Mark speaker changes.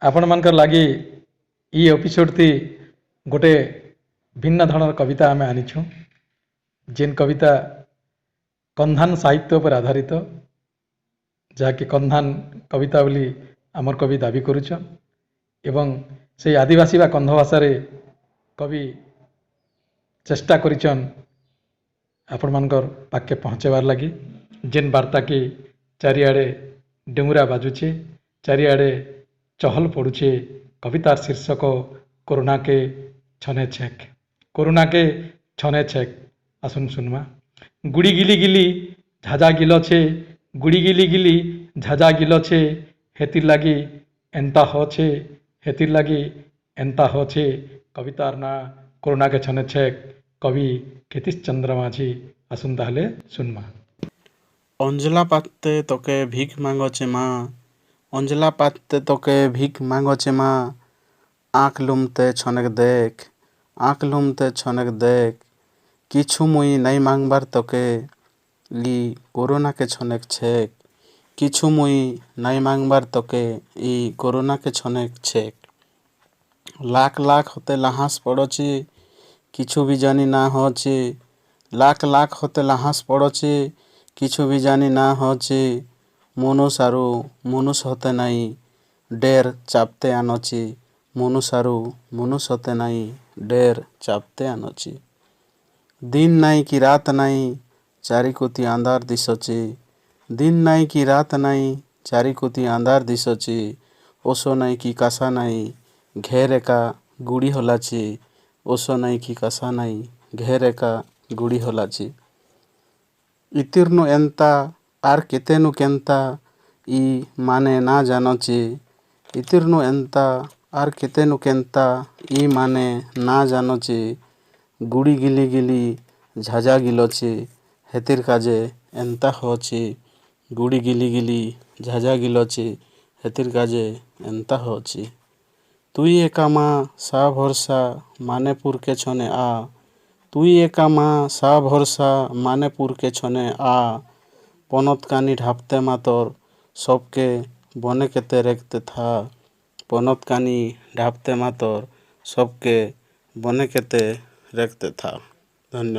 Speaker 1: ଆପଣମାନଙ୍କର ଲାଗି ଇ ଏପିସୋଡ୍ଟି ଗୋଟେ ଭିନ୍ନ ଧରଣର କବିତା ଆମେ ଆଣିଛୁ ଯେନ୍ କବିତା କନ୍ଧାନ ସାହିତ୍ୟ ଉପରେ ଆଧାରିତ ଯାହାକି କନ୍ଧାନ କବିତା ବୋଲି ଆମର କବି ଦାବି କରୁଛନ୍ ଏବଂ ସେହି ଆଦିବାସୀ ବା କନ୍ଧ ଭାଷାରେ କବି ଚେଷ୍ଟା କରିଛନ୍ ଆପଣମାନଙ୍କର ପାଖେ ପହଞ୍ଚାଇବାର ଲାଗି ଯେନ୍ ବାର୍ତ୍ତା କି ଚାରିଆଡ଼େ ଡେଙ୍ଗୁରା ବାଜୁଛେ ଚାରିଆଡ଼େ ଚହଲ ପଡ଼ୁଛେ କବିତାର ଶୀର୍ଷକ କରୁଣାକେ ଛନେ ଛେକ୍ କରୁଣାକେ ଛନେ ଛେକ୍ ଆସୁନ ଶୁନମା ଗୁଡ଼ି ଗିଲି ଗିଲି ଝାଝା ଗିଲଛେ ଗୁଡ଼ି ଗିଲି ଗିଲି ଝାଝା ଗିଲଛେ ହେତିର୍ ଲାଗି ଏନ୍ତା ହଛେ ହେତିର୍ ଲାଗି ଏନ୍ତା ହଛେ କବିତାର ନାଁ କରୁଣାକେ ଛନେ ଛେକ୍ କବି କେତିଶ ଚନ୍ଦ୍ର ମାଝୀ ଆସୁନ ତାହେଲେ ଶୁନମା
Speaker 2: অঞ্জলা পাত্তে তোকে ভিক মাগছে মা অঞ্জলা পাত্তে তোকে ভিক মাগছে মা আঁখ লুমতে ছনেক দেখ আঁখ লুমতে ছনেক দেখ কিছু মুই নাই মাংবার তোকে ই করোনাকে ছনেক ছেক কিছু মুই নাই মাংবার তোকে ই করোনাকে ছনেক ছেক লাখ লাখ হতে লাহাস পড়ছে কিছু বি জানি না হচ্ছে লাখ লাখ হতে লাহাস পড়ছে কিছু বি জানি না হচ্ছে মনুষ আরু মনুষ হতে নাই ডের চাপতে আনছি মনুষ আরু মনুষ হতে নাই ডের চাপতে আনছি দিন নাই কি রাত নাই চারিকোটি আন্ধার দিশছে দিন নাই কি রাত নাই চারিকোটি আন্ধার দিশছে ওসো নাই কি কাসা নাই ঘের একা গুড়ি হলাছে ওসো নাই কি কাসা নাই ঘের একা গুড়ি হলাছে ইতির্নু এন্তা আর কেতেনু কেন্তা ই মানে না জানছে ইতির্নু এন্তা আর কেতেনু কেন্তা ই মানে না জানছে গুড়ি গিলি গিলি ঝাঝা গিলছে হেতির কাজে এন্তা হচ্ছে গুড়ি গিলি গিলি ঝাঝা গিলছে হেতির কাজে এন্তা হচ্ছে তুই একা মা সা ভরসা মানে পুরকে ছনে আ তুই একা মা সা ভরসা মানে পুরকে ছনে আ পনত কানি ঢাপতে মাতর সবকে বনে কেতে রেখতে থা পনত কানি ঢাপতে মাতর সবকে বনে কেতে রেখতে থা ধন্যবাদ।